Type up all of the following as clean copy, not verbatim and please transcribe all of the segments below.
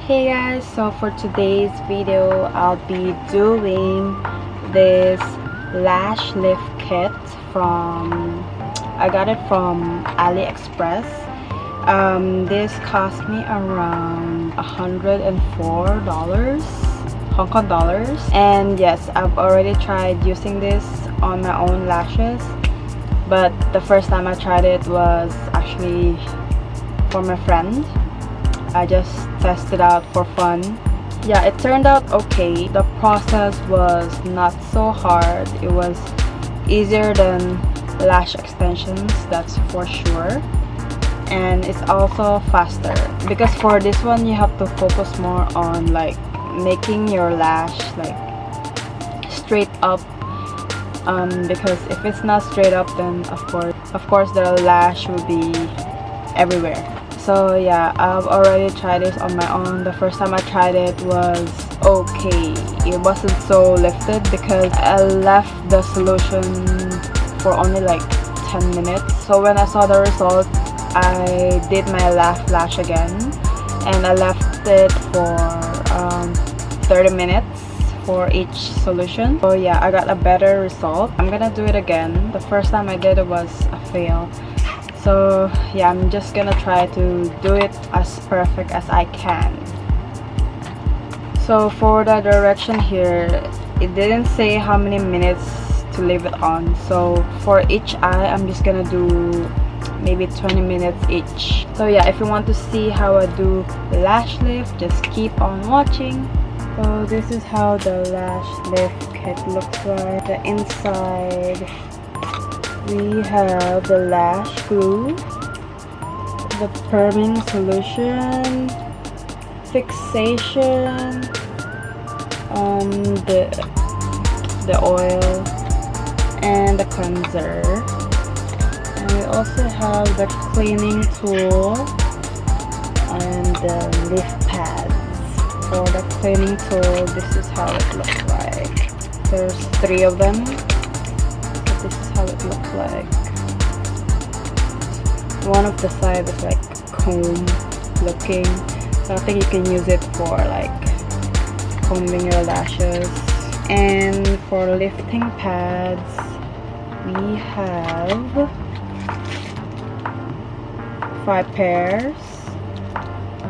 Hey guys, so for today's video I'll be doing this lash lift kit from I got it from AliExpress. This cost me around $104 Hong Kong dollars, and yes, I've already tried using this on my own lashes, but the first time I tried it was actually for my friend. I just tested out for fun. Yeah, it turned out okay. The process was not so hard. It was easier than lash extensions, that's for sure. And it's also faster because for this one you have to focus more on like making your lash like straight up, because if it's not straight up, then of course the lash will be everywhere. So yeah, I've already tried this on my own. The first time I tried it was okay. It wasn't so lifted because I left the solution for only like 10 minutes. So when I saw the result, I did my last lash again and I left it for 30 minutes for each solution. So yeah, I got a better result. I'm gonna do it again. The first time I did it was a fail. So yeah, I'm just gonna try to do it as perfect as I can. So for the direction here, it didn't say how many minutes to leave it on. So for each eye, I'm just gonna do maybe 20 minutes each. So yeah, if you want to see how I do lash lift, just keep on watching. So this is how the lash lift kit looks like. The inside, we have the lash glue, the perming solution, fixation, the oil, and the cleanser. And we also have the cleaning tool and the lift pads. For the cleaning tool, this is how it looks like. There's 3 of them. This is how it looks like. One of the side is like comb looking, so I think you can use it for like combing your lashes. And for lifting pads, we have 5 pairs.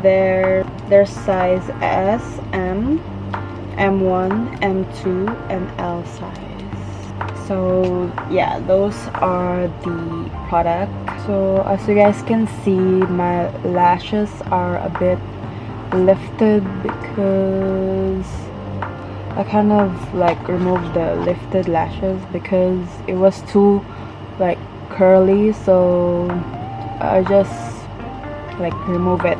They're size S, M, M1, M2, and L size. So yeah, those are the product. So as you guys can see, my lashes are a bit lifted because I kind of like removed the lifted lashes because it was too like curly, so I just like remove it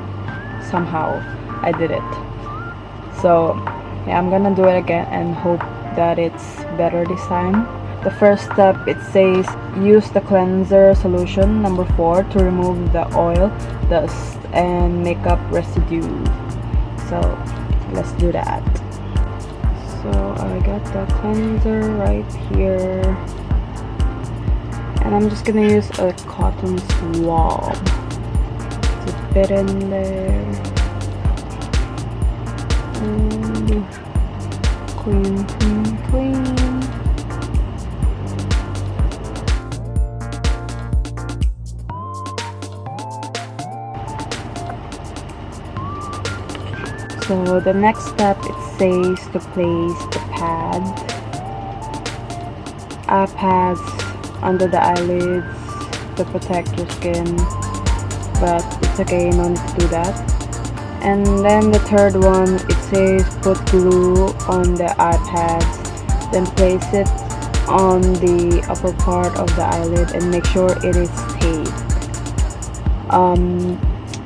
somehow. I did it. So yeah, I'm gonna do it again and hope that it's better this time. The first step, it says use the cleanser solution number 4 to remove the oil, dust, and makeup residue. So let's do that. So I got the cleanser right here, and I'm just gonna use a cotton swab to fit in there and clean. So the next step, it says to place the eye pads under the eyelids to protect your skin, but it's okay, no need to do that. And then the third one, it says put glue on the eye pads, then place it on the upper part of the eyelid and make sure it is taped.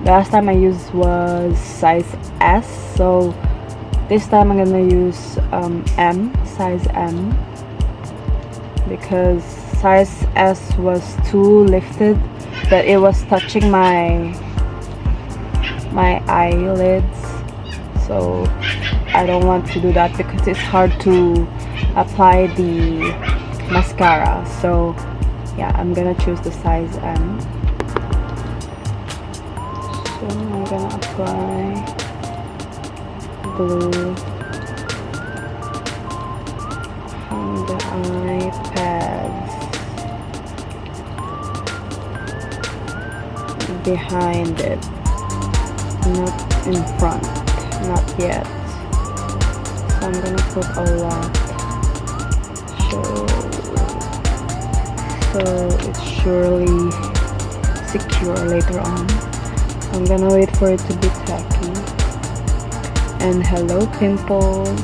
The last time I used was size S, so this time I'm gonna use size M, because size S was too lifted that it was touching my eyelids. So I don't want to do that because it's hard to apply the mascara. So yeah, I'm gonna choose the size M. So I'm gonna apply. glue on the iPads behind it, not in front, not yet. So I'm gonna put a lot so it's surely secure later on. I'm gonna wait for it to be tacky. And hello pimples.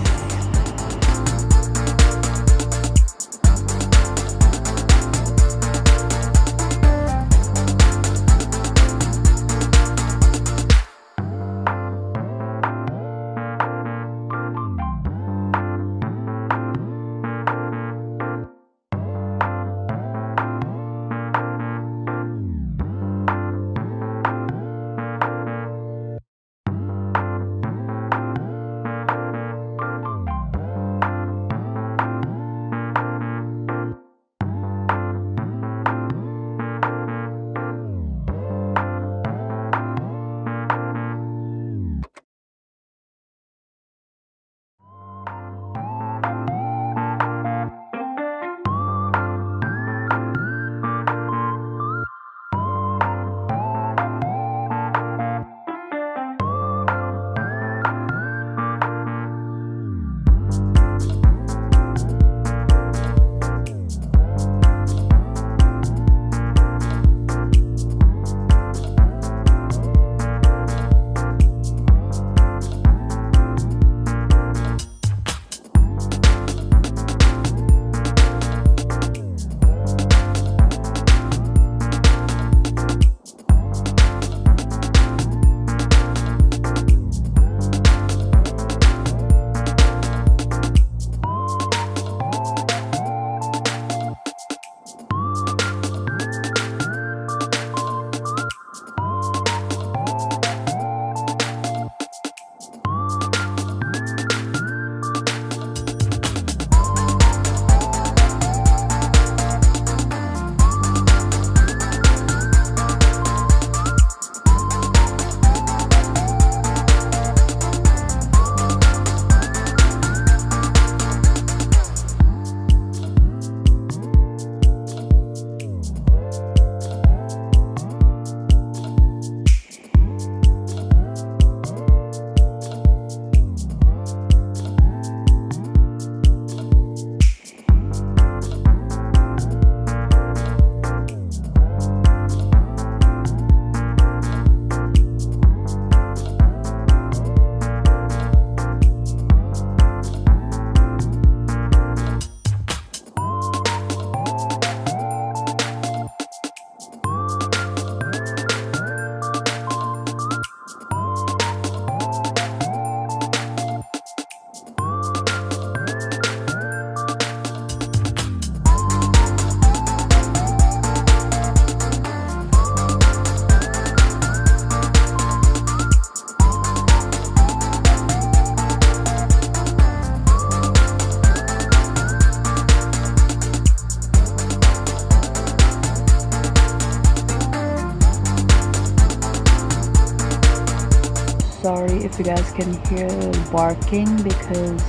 Sorry if you guys can hear barking because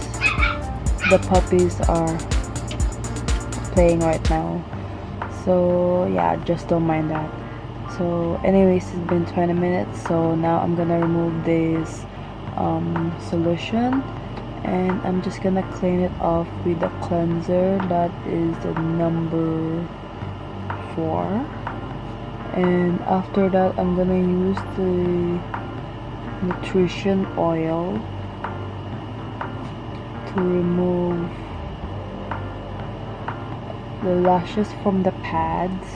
the puppies are playing right now. So yeah, just don't mind that. So anyways, it's been 20 minutes, so now I'm gonna remove this solution, and I'm just gonna clean it off with the cleanser that is the number 4. And after that, I'm gonna use the nutrition oil to remove the lashes from the pads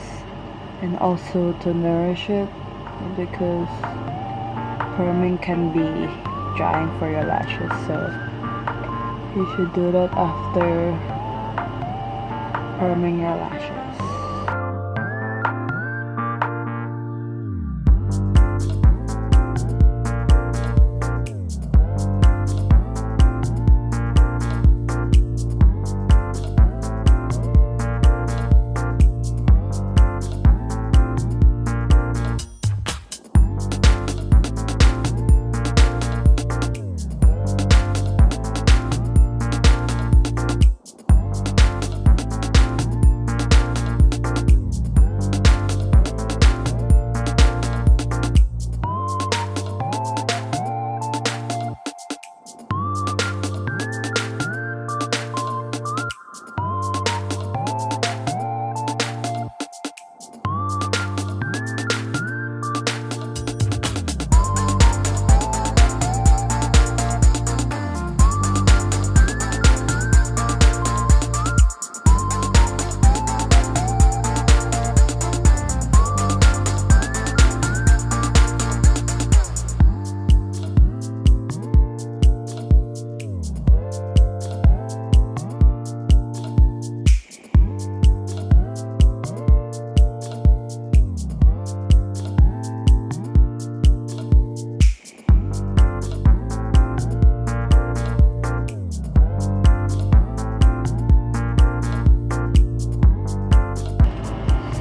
and also to nourish it, because perming can be drying for your lashes, so you should do that after perming your lashes.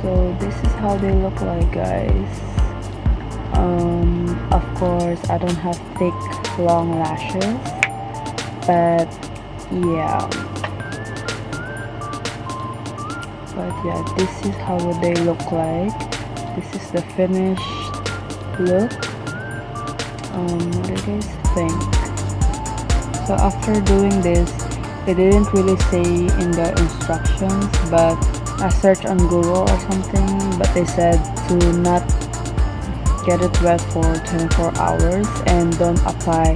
So this is how they look like, guys. Of course I don't have thick long lashes, but yeah, this is how they look like. This is the finished look. What do you guys think? So after doing this, they didn't really say in the instructions, but I searched on Google or something, but they said to not get it wet for 24 hours and don't apply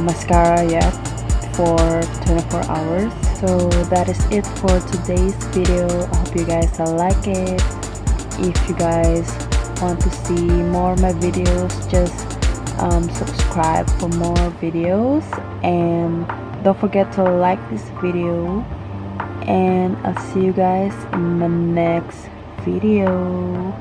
mascara yet for 24 hours. So that is it for today's video. I hope you guys like it. If you guys want to see more of my videos, just subscribe for more videos, and don't forget to like this video, and I'll see you guys in my next video.